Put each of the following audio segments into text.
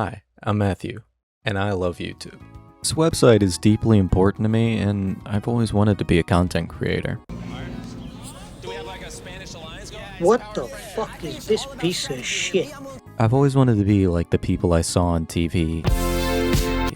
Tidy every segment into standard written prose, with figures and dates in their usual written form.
Hi, I'm Matthew, and I love YouTube. This website is deeply important to me, and I've always wanted to be a content creator. What the fuck is this piece of shit? I've always wanted to be like the people I saw on TV,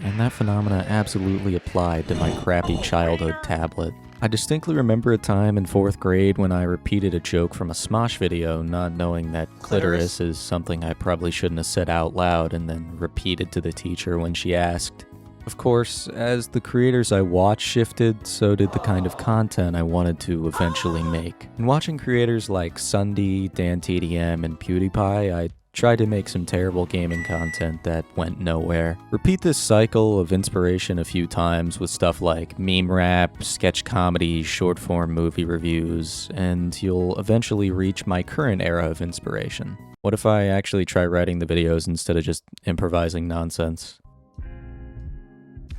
and that phenomena absolutely applied to my crappy childhood tablet. I distinctly remember a time in 4th grade when I repeated a joke from a Smosh video, not knowing that clitoris is something I probably shouldn't have said out loud, and then repeated to the teacher when she asked. Of course, as the creators I watched shifted, so did the kind of content I wanted to eventually make. In watching creators like Sunday, DanTDM, and PewDiePie, I tried to make some terrible gaming content that went nowhere. Repeat this cycle of inspiration a few times with stuff like meme rap, sketch comedy, short form movie reviews, and you'll eventually reach my current era of inspiration. What if I actually try writing the videos instead of just improvising nonsense?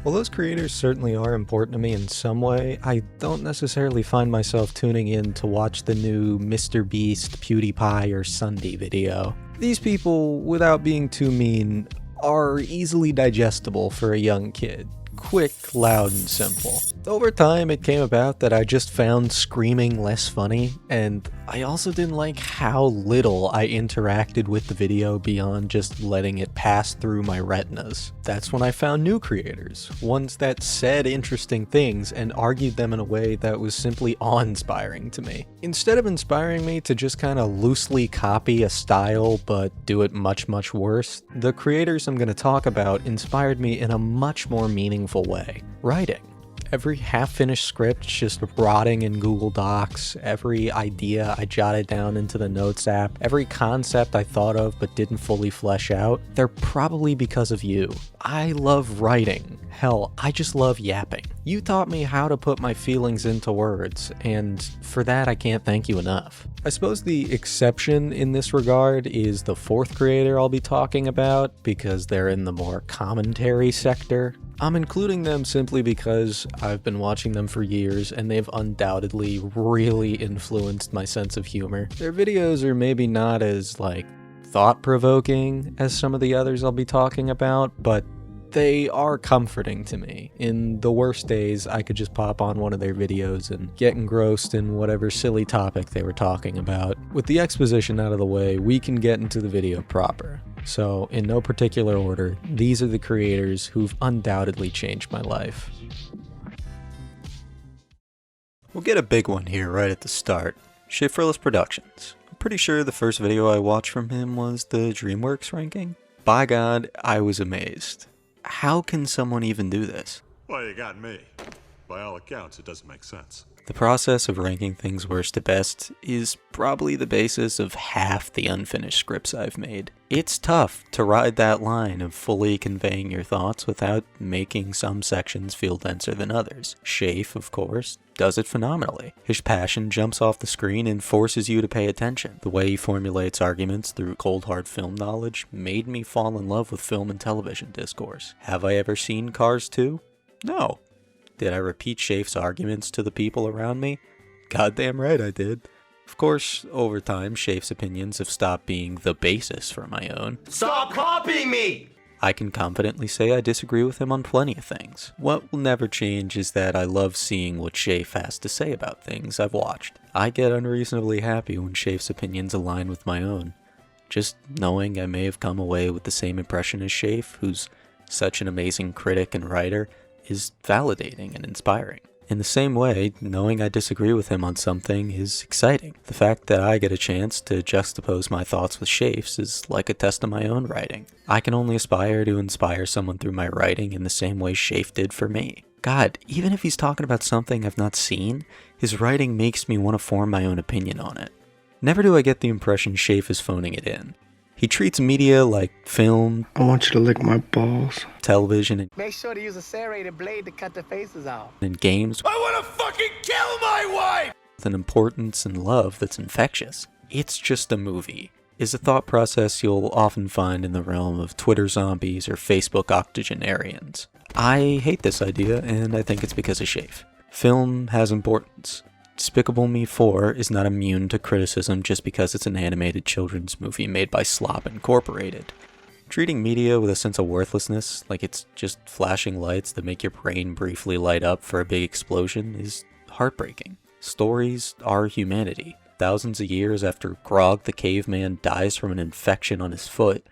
While those creators certainly are important to me in some way, I don't necessarily find myself tuning in to watch the new Mr. Beast, PewDiePie, or Sunday video. These people, without being too mean, are easily digestible for a young kid. Quick, loud, and simple. Over time, it came about that I just found screaming less funny, and I also didn't like how little I interacted with the video beyond just letting it pass through my retinas. That's when I found new creators, ones that said interesting things and argued them in a way that was simply awe-inspiring to me. Instead of inspiring me to just kind of loosely copy a style but do it much, much worse, the creators I'm going to talk about inspired me in a much more meaningful way. Writing. Every half-finished script just rotting in Google Docs, every idea I jotted down into the Notes app, every concept I thought of but didn't fully flesh out, they're probably because of you. I love writing. Hell, I just love yapping. You taught me how to put my feelings into words, and for that I can't thank you enough. I suppose the exception in this regard is the 4th creator I'll be talking about, because they're in the more commentary sector. I'm including them simply because I've been watching them for years and they've undoubtedly really influenced my sense of humor. Their videos are maybe not as, thought-provoking as some of the others I'll be talking about, but they are comforting to me. In the worst days, I could just pop on one of their videos and get engrossed in whatever silly topic they were talking about. With the exposition out of the way, we can get into the video proper. So, in no particular order, these are the creators who've undoubtedly changed my life. We'll get a big one here right at the start. Schaffrillas Productions. I'm pretty sure the first video I watched from him was the DreamWorks ranking. By God, I was amazed. How can someone even do this? Well, you got me. By all accounts, it doesn't make sense. The process of ranking things worst to best is probably the basis of half the unfinished scripts I've made. It's tough to ride that line of fully conveying your thoughts without making some sections feel denser than others. Schaff, of course, does it phenomenally. His passion jumps off the screen and forces you to pay attention. The way he formulates arguments through cold hard film knowledge made me fall in love with film and television discourse. Have I ever seen Cars 2? No. Did I repeat Schaff's arguments to the people around me? Goddamn right I did. Of course, over time, Schaff's opinions have stopped being the basis for my own. Stop copying me! I can confidently say I disagree with him on plenty of things. What will never change is that I love seeing what Schaff has to say about things I've watched. I get unreasonably happy when Schaff's opinions align with my own. Just knowing I may have come away with the same impression as Schaff, who's such an amazing critic and writer, is validating and inspiring. In the same way, knowing I disagree with him on something is exciting. The fact that I get a chance to juxtapose my thoughts with Schaff's is like a test of my own writing. I can only aspire to inspire someone through my writing in the same way Schaff did for me. God, even if he's talking about something I've not seen, his writing makes me want to form my own opinion on it. Never do I get the impression Schaff is phoning it in. He treats media like film, I want you to lick my balls, television, and Make sure to use a serrated blade to cut the faces off. and games I want to fucking kill my wife! with an importance and love that's infectious. It's just a movie. Is a thought process you'll often find in the realm of Twitter zombies or Facebook octogenarians. I hate this idea, and I think it's because of Schaff. Film has importance. Despicable Me 4 is not immune to criticism just because it's an animated children's movie made by Slop Incorporated. Treating media with a sense of worthlessness, like it's just flashing lights that make your brain briefly light up for a big explosion, is heartbreaking. Stories are humanity. Thousands of years after Grog the caveman dies from an infection on his foot,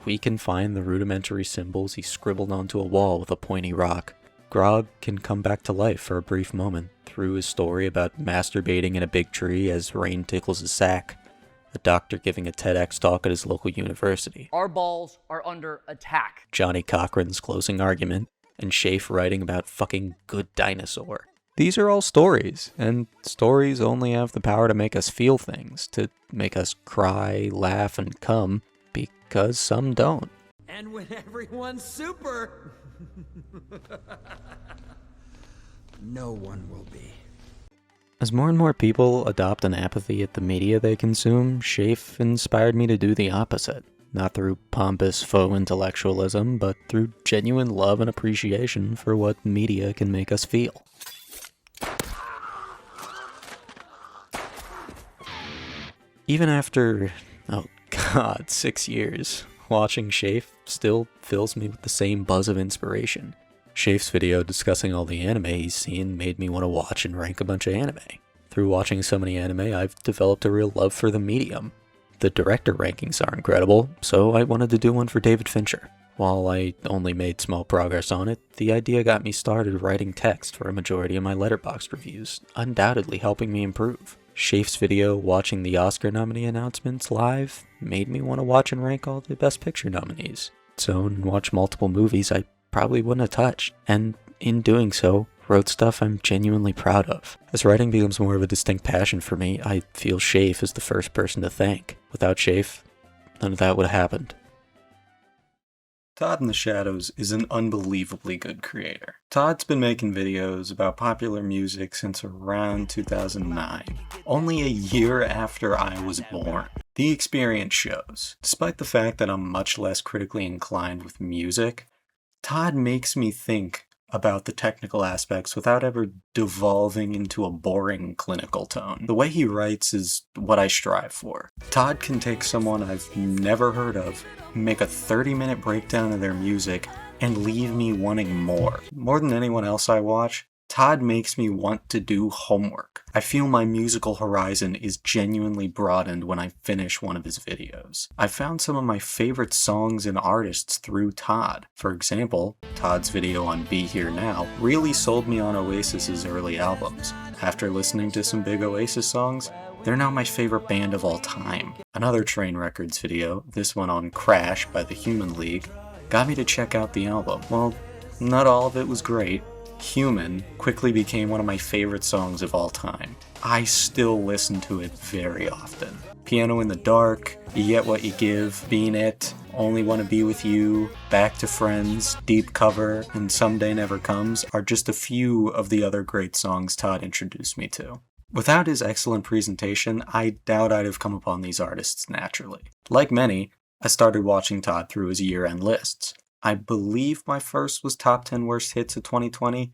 we can find the rudimentary symbols he scribbled onto a wall with a pointy rock. Grog can come back to life for a brief moment through his story about masturbating in a big tree as rain tickles his sack, a doctor giving a TEDx talk at his local university, Our balls are under attack. Johnny Cochran's closing argument, and Schaff writing about fucking good dinosaur. These are all stories, and stories only have the power to make us feel things, to make us cry, laugh, and come, because some don't. And when everyone's super, no one will be. As more and more people adopt an apathy at the media they consume, Schaff inspired me to do the opposite. Not through pompous faux intellectualism, but through genuine love and appreciation for what media can make us feel. Even after, 6 years, watching Schaff still fills me with the same buzz of inspiration. Schaff's video discussing all the anime he's seen made me want to watch and rank a bunch of anime. Through watching so many anime, I've developed a real love for the medium. The director rankings are incredible, so I wanted to do one for David Fincher. While I only made small progress on it, the idea got me started writing text for a majority of my Letterboxd reviews, undoubtedly helping me improve. Schaff's video watching the Oscar nominee announcements live made me want to watch and rank all the Best Picture nominees. So, and watch multiple movies I probably wouldn't have touched, and in doing so, wrote stuff I'm genuinely proud of. As writing becomes more of a distinct passion for me, I feel Schaff is the first person to thank. Without Schaff, none of that would have happened. Todd in the Shadows is an unbelievably good creator. Todd's been making videos about popular music since around 2009, only a year after I was born. The experience shows. Despite the fact that I'm much less critically inclined with music, Todd makes me think about the technical aspects without ever devolving into a boring clinical tone. The way he writes is what I strive for. Todd can take someone I've never heard of, make a 30-minute breakdown of their music, and leave me wanting more. More than anyone else I watch, Todd makes me want to do homework. I feel my musical horizon is genuinely broadened when I finish one of his videos. I found some of my favorite songs and artists through Todd. For example, Todd's video on Be Here Now really sold me on Oasis's early albums. After listening to some big Oasis songs, they're now my favorite band of all time. Another Train Records video, this one on Crash by the Human League, got me to check out the album. Well, not all of it was great. Human quickly became one of my favorite songs of all time. I still listen to it very often. Piano in the Dark, You Get What You Give, Being It, Only Wanna Be With You, Back to Friends, Deep Cover, and Someday Never Comes are just a few of the other great songs Todd introduced me to. Without his excellent presentation, I doubt I'd have come upon these artists naturally. Like many, I started watching Todd through his year-end lists. I believe my first was Top 10 Worst Hits of 2020.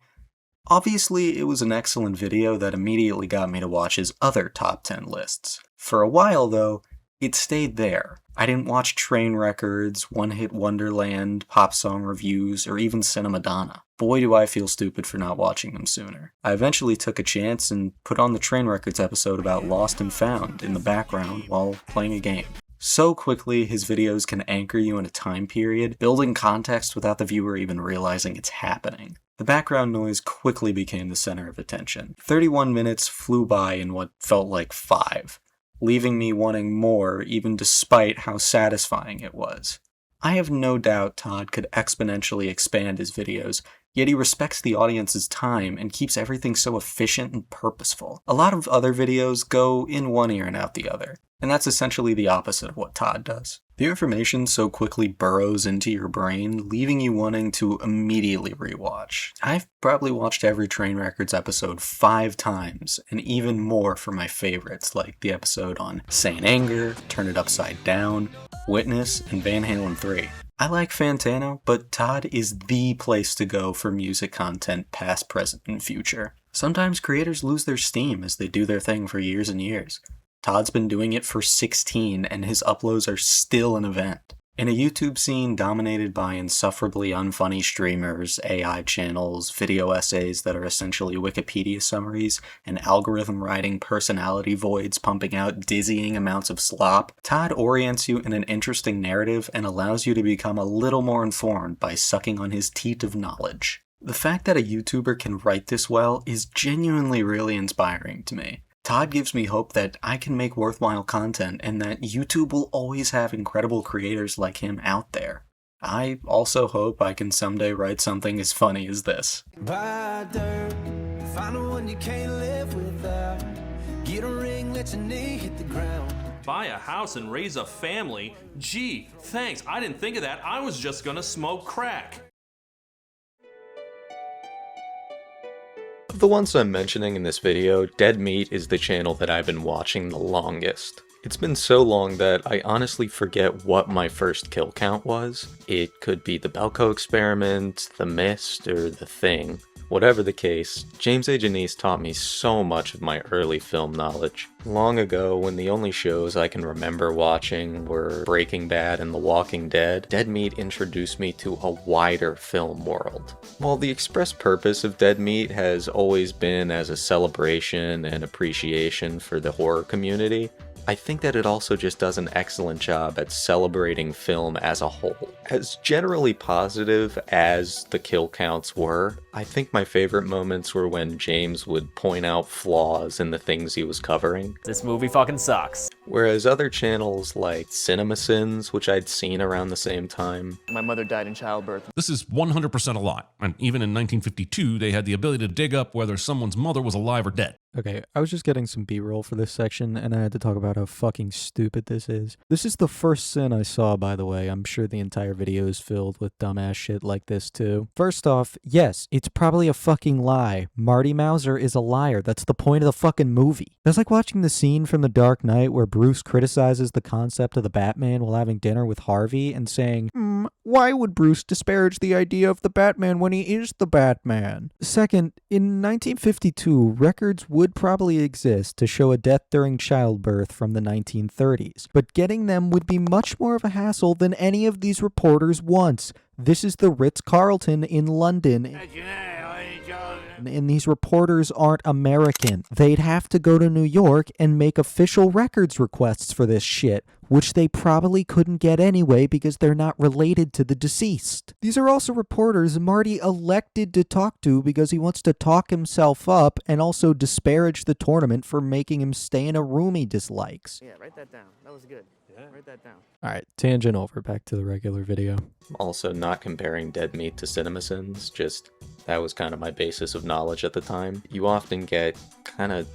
Obviously, it was an excellent video that immediately got me to watch his other top 10 lists. For a while, though, it stayed there. I didn't watch Train Records, One Hit Wonderland, Pop Song Reviews, or even Cinemadonna. Boy, do I feel stupid for not watching them sooner. I eventually took a chance and put on the Train Records episode about Lost and Found in the background while playing a game. So quickly, his videos can anchor you in a time period, building context without the viewer even realizing it's happening. The background noise quickly became the center of attention. 31 minutes flew by in what felt like 5, leaving me wanting more even despite how satisfying it was. I have no doubt Todd could exponentially expand his videos, yet he respects the audience's time and keeps everything so efficient and purposeful. A lot of other videos go in one ear and out the other, and that's essentially the opposite of what Todd does. The information so quickly burrows into your brain, leaving you wanting to immediately rewatch. I've probably watched every Train Records episode 5 times, and even more for my favorites, like the episode on Saint Anger, Turn It Upside Down, Witness, and Van Halen 3. I like Fantano, but Todd is the place to go for music content past, present, and future. Sometimes creators lose their steam as they do their thing for years and years. Todd's been doing it for 16, and his uploads are still an event. In a YouTube scene dominated by insufferably unfunny streamers, AI channels, video essays that are essentially Wikipedia summaries, and algorithm writing personality voids pumping out dizzying amounts of slop, Todd orients you in an interesting narrative and allows you to become a little more informed by sucking on his teat of knowledge. The fact that a YouTuber can write this well is genuinely really inspiring to me. Todd gives me hope that I can make worthwhile content and that YouTube will always have incredible creators like him out there. I also hope I can someday write something as funny as this. Buy dirt, find a one you can't live without. Get a ring, let your knee hit the ground. Buy a house and raise a family? Gee, thanks, I didn't think of that. I was just gonna smoke crack. Of the ones I'm mentioning in this video, Dead Meat is the channel that I've been watching the longest. It's been so long that I honestly forget what my first kill count was. It could be the Belko experiment, the Mist, or the Thing. Whatever the case, James A. Janice taught me so much of my early film knowledge. Long ago, when the only shows I can remember watching were Breaking Bad and The Walking Dead, Dead Meat introduced me to a wider film world. While the express purpose of Dead Meat has always been as a celebration and appreciation for the horror community, I think that it also just does an excellent job at celebrating film as a whole. As generally positive as the kill counts were, I think my favorite moments were when James would point out flaws in the things he was covering. This movie fucking sucks. Whereas other channels like CinemaSins, which I'd seen around the same time. My mother died in childbirth. This is 100% a lie, and even in 1952 they had the ability to dig up whether someone's mother was alive or dead. Okay, I was just getting some B-roll for this section, and I had to talk about how fucking stupid this is. This is the first sin I saw, by the way. I'm sure the entire video is filled with dumbass shit like this, too. First off, yes, it's probably a fucking lie. Marty Mauser is a liar. That's the point of the fucking movie. That's like watching the scene from The Dark Knight where Bruce criticizes the concept of the Batman while having dinner with Harvey and saying, why would Bruce disparage the idea of the Batman when he is the Batman? Second, in 1952, records would probably exist to show a death during childbirth from the 1930s, but getting them would be much more of a hassle than any of these reporters wants. This is the Ritz-Carlton in London, and these reporters aren't American. They'd have to go to New York and make official records requests for this shit, which they probably couldn't get anyway because they're not related to the deceased. These are also reporters Marty elected to talk to because he wants to talk himself up and also disparage the tournament for making him stay in a room he dislikes. Yeah, write that down. That was good. Yeah. Write that down. Alright, tangent over, back to the regular video. Also not comparing Dead Meat to CinemaSins, just that was kind of my basis of knowledge at the time. You often get kind of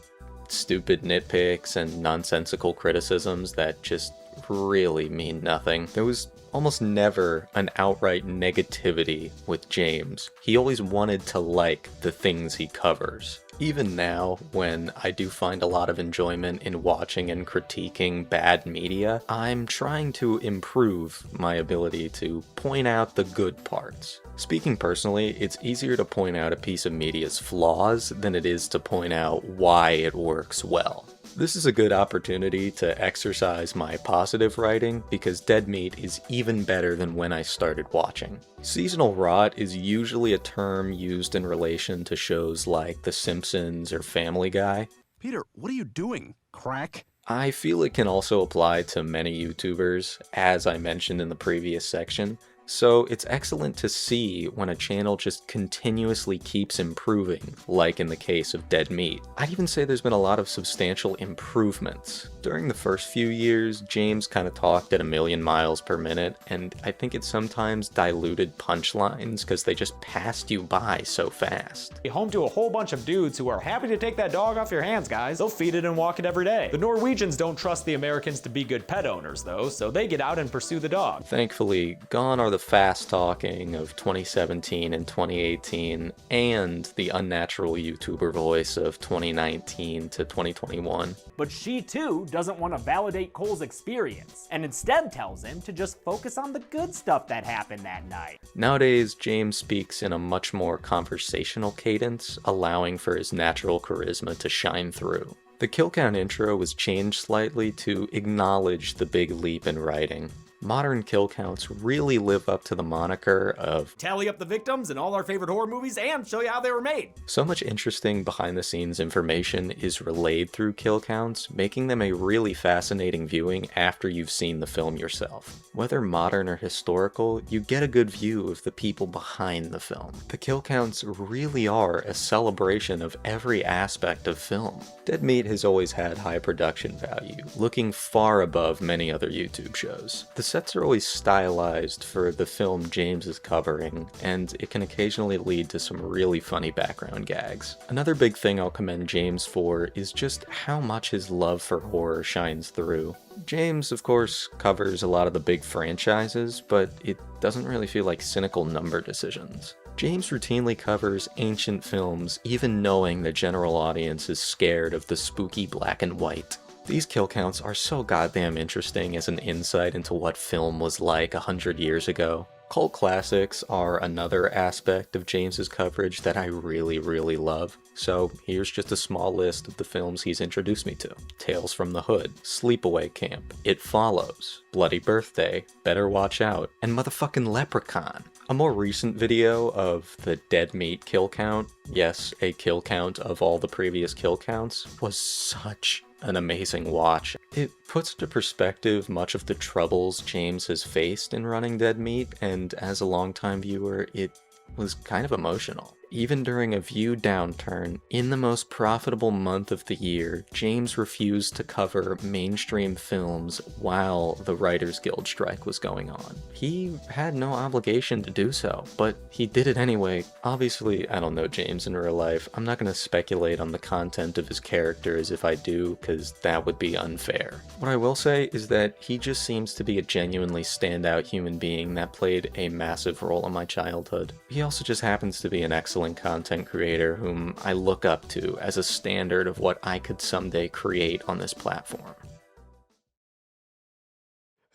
stupid nitpicks and nonsensical criticisms that just really mean nothing. There was almost never an outright negativity with James. He always wanted to like the things he covers. Even now, when I do find a lot of enjoyment in watching and critiquing bad media, I'm trying to improve my ability to point out the good parts. Speaking personally, it's easier to point out a piece of media's flaws than it is to point out why it works well. This is a good opportunity to exercise my positive writing because Dead Meat is even better than when I started watching. Seasonal rot is usually a term used in relation to shows like The Simpsons or Family Guy. Peter, what are you doing? Crack? I feel it can also apply to many YouTubers, as I mentioned in the previous section. So it's excellent to see when a channel just continuously keeps improving, like in the case of Dead Meat. I'd even say there's been a lot of substantial improvements. During the first few years, James kind of talked at 1,000,000 miles per minute, and I think it sometimes diluted punchlines because they just passed you by so fast. Home to a whole bunch of dudes who are happy to take that dog off your hands, guys. They'll feed it and walk it every day. The Norwegians don't trust the Americans to be good pet owners, though, so they get out and pursue the dog. Thankfully, gone are the fast talking of 2017 and 2018 and the unnatural YouTuber voice of 2019 to 2021. But she too doesn't want to validate Cole's experience and instead tells him to just focus on the good stuff that happened that night. Nowadays, James speaks in a much more conversational cadence, allowing for his natural charisma to shine through. The kill count intro was changed slightly to acknowledge the big leap in writing. Modern kill counts really live up to the moniker of Tally up the victims in all our favorite horror movies and show you how they were made. so much interesting behind-the-scenes information is relayed through kill counts, making them a really fascinating viewing after you've seen the film yourself. Whether modern or historical, you get a good view of the people behind the film. The kill counts really are a celebration of every aspect of film. Dead Meat has always had high production value, looking far above many other YouTube shows. The sets are always stylized for the film James is covering, and it can occasionally lead to some really funny background gags. Another big thing I'll commend James for is just how much his love for horror shines through. James, of course, covers a lot of the big franchises, but it doesn't really feel like cynical number decisions. James routinely covers ancient films, even knowing the general audience is scared of the spooky black and white. These kill counts are so goddamn interesting as an insight into what film was like 100 years ago. Cult classics are another aspect of James's coverage that I really love. So here's just a small list of the films he's introduced me to. Tales from the Hood, Sleepaway Camp, It Follows, Bloody Birthday, Better Watch Out, and motherfucking Leprechaun. A more recent video of the Dead Meat kill count, yes, a kill count of all the previous kill counts, was such an amazing watch. It puts into perspective much of the troubles James has faced in running Dead Meat, and as a longtime viewer, it was kind of emotional. Even during a view downturn, in the most profitable month of the year, James refused to cover mainstream films while the Writers Guild strike was going on. He had no obligation to do so, but he did it anyway. Obviously, I don't know James in real life. I'm not going to speculate on the content of his character as if I do, because that would be unfair. What I will say is that he just seems to be a genuinely standout human being that played a massive role in my childhood. He also just happens to be an excellent content creator whom I look up to as a standard of what I could someday create on this platform.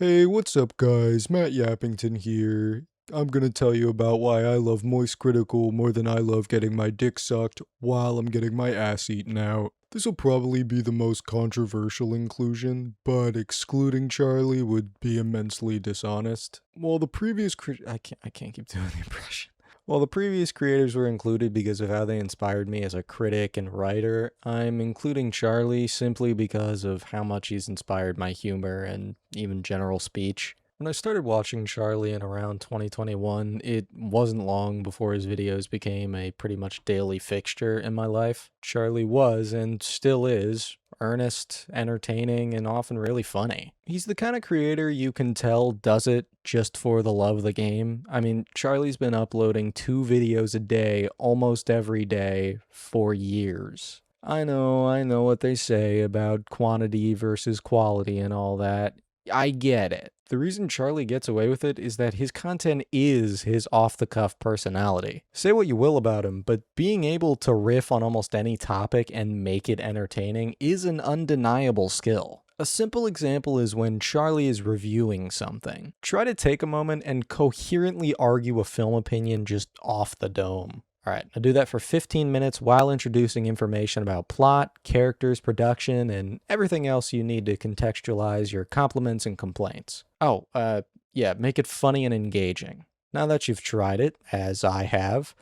Hey, what's up guys? Matt Yappington here. I'm gonna tell you about why I love Moist Critical more than I love getting my dick sucked while I'm getting my ass eaten out. This will probably be the most controversial inclusion, but excluding Charlie would be immensely dishonest. While the previous I can't keep doing the impression. While the previous creators were included because of how they inspired me as a critic and writer, I'm including Charlie simply because of how much he's inspired my humor and even general speech. When I started watching Charlie in around 2021, it wasn't long before his videos became a pretty much daily fixture in my life. Charlie was, and still is, earnest, entertaining, and often really funny. He's the kind of creator you can tell does it just for the love of the game. I mean, Charlie's been uploading 2 videos a day almost every day for years. I know what they say about quantity versus quality and all that. I get it. The reason Charlie gets away with it is that his content is his off-the-cuff personality. Say what you will about him, but being able to riff on almost any topic and make it entertaining is an undeniable skill. A simple example is when Charlie is reviewing something. Try to take a moment and coherently argue a film opinion just off the dome. Alright, I'll do that for 15 minutes while introducing information about plot, characters, production, and everything else you need to contextualize your compliments and complaints. Oh, yeah, make it funny and engaging. Now that you've tried it, as I have,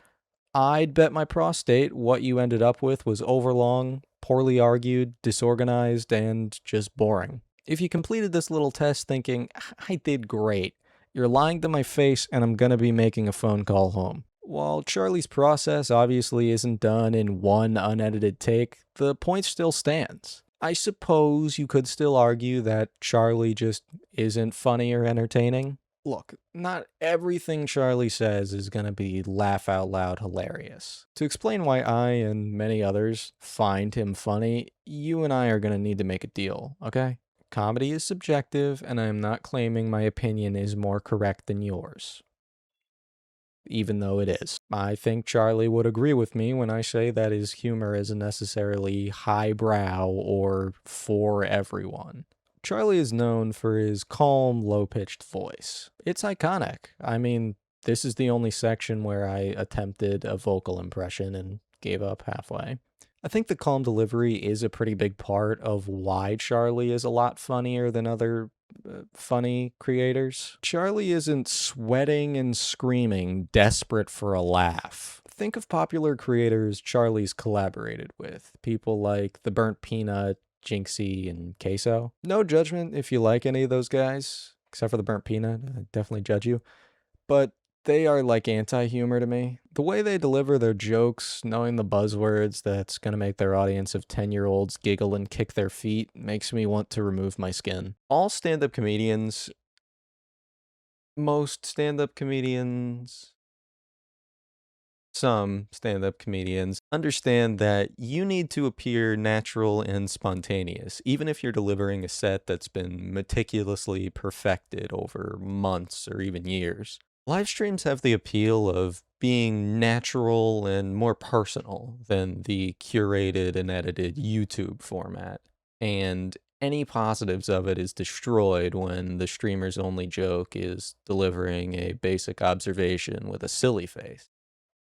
I'd bet my prostate what you ended up with was overlong, poorly argued, disorganized, and just boring. If you completed this little test thinking, I did great, you're lying to my face and I'm gonna be making a phone call home. While Charlie's process obviously isn't done in one unedited take, the point still stands. I suppose you could still argue that Charlie just isn't funny or entertaining. Look, not everything Charlie says is gonna be laugh out loud hilarious. To explain why I and many others find him funny, you and I are gonna need to make a deal, okay? Comedy is subjective, and I am not claiming my opinion is more correct than yours. Even though it is. I think Charlie would agree with me when I say that his humor isn't necessarily highbrow or for everyone. Charlie is known for his calm, low-pitched voice. It's iconic. I mean, this is the only section where I attempted a vocal impression and gave up halfway. I think the calm delivery is a pretty big part of why Charlie is a lot funnier than other funny creators. Charlie isn't sweating and screaming, desperate for a laugh. Think of popular creators Charlie's collaborated with. People like The Burnt Peanut, Jinxie, and Queso. No judgment if you like any of those guys, except for The Burnt Peanut. I definitely judge you. But they are like anti-humor to me. The way they deliver their jokes, knowing the buzzwords that's going to make their audience of 10-year-olds giggle and kick their feet, makes me want to remove my skin. All stand-up comedians, most stand-up comedians, some stand-up comedians understand that you need to appear natural and spontaneous, even if you're delivering a set that's been meticulously perfected over months or even years. Live streams have the appeal of being natural and more personal than the curated and edited YouTube format, and any positives of it is destroyed when the streamer's only joke is delivering a basic observation with a silly face.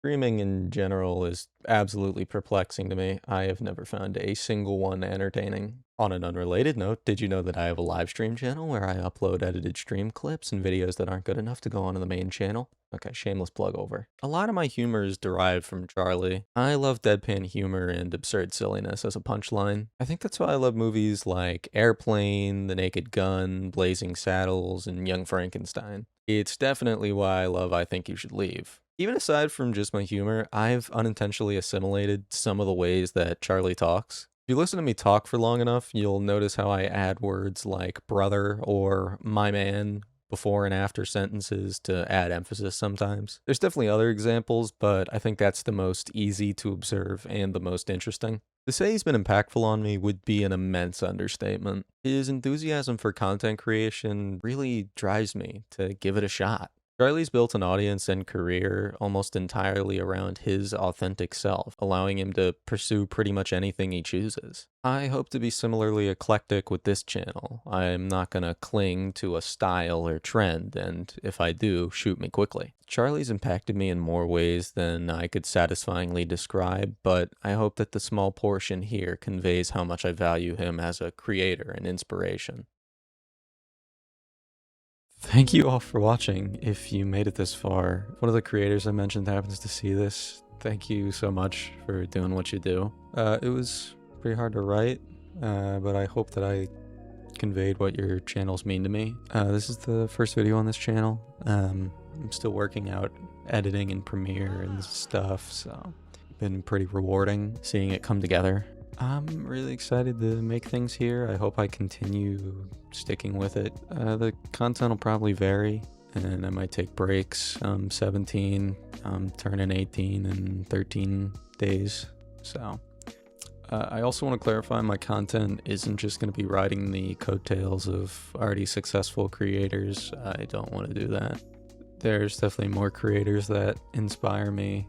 Streaming in general is absolutely perplexing to me. I have never found a single one entertaining. On an unrelated note, did you know that I have a live stream channel where I upload edited stream clips and videos that aren't good enough to go onto the main channel? Okay, shameless plug over. A lot of my humor is derived from Charlie. I love deadpan humor and absurd silliness as a punchline. I think that's why I love movies like Airplane, The Naked Gun, Blazing Saddles, and Young Frankenstein. It's definitely why I love I Think You Should Leave. Even aside from just my humor, I've unintentionally assimilated some of the ways that Charlie talks. If you listen to me talk for long enough, you'll notice how I add words like brother or my man before and after sentences to add emphasis sometimes. There's definitely other examples, but I think that's the most easy to observe and the most interesting. To say he's been impactful on me would be an immense understatement. His enthusiasm for content creation really drives me to give it a shot. Charlie's built an audience and career almost entirely around his authentic self, allowing him to pursue pretty much anything he chooses. I hope to be similarly eclectic with this channel. I'm not gonna cling to a style or trend, and if I do, shoot me quickly. Charlie's impacted me in more ways than I could satisfyingly describe, but I hope that the small portion here conveys how much I value him as a creator and inspiration. Thank you all for watching. If you made it this far, one of the creators I mentioned happens to see this. Thank you so much for doing what you do. It was pretty hard to write, but I hope that I conveyed what your channels mean to me. This is the first video on this channel. I'm still working out editing and Premiere and stuff, so it's been pretty rewarding seeing it come together. I'm really excited to make things here. I hope I continue sticking with it. The content will probably vary, and I might take breaks. I'm 17, I'm turning 18 in 13 days, so. I also want to clarify my content isn't just going to be riding the coattails of already successful creators. I don't want to do that. There's definitely more creators that inspire me,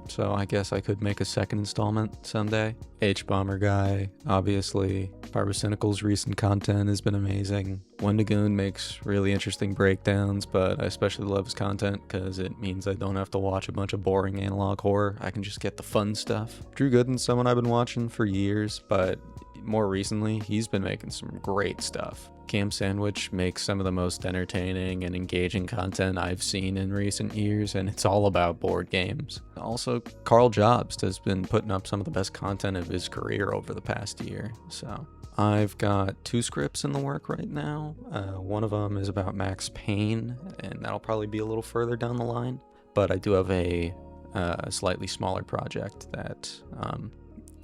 so I guess I could make a second installment someday. H-Bomber Guy, obviously. Barber Cynical's recent content has been amazing. Wendigoon makes really interesting breakdowns, but I especially love his content because it means I don't have to watch a bunch of boring analog horror. I can just get the fun stuff. Drew Gooden's someone I've been watching for years, but more recently, he's been making some great stuff. Cam Sandwich makes some of the most entertaining and engaging content I've seen in recent years, and it's all about board games. Also, Carl Jobst has been putting up some of the best content of his career over the past year, so. I've got 2 scripts in the work right now. One of them is about Max Payne, and that'll probably be a little further down the line, but I do have a slightly smaller project that I'm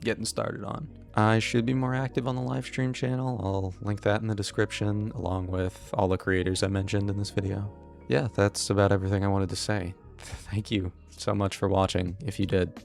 getting started on. I should be more active on the live stream channel. I'll link that in the description, along with all the creators I mentioned in this video. Yeah, that's about everything I wanted to say. Thank you so much for watching, if you did.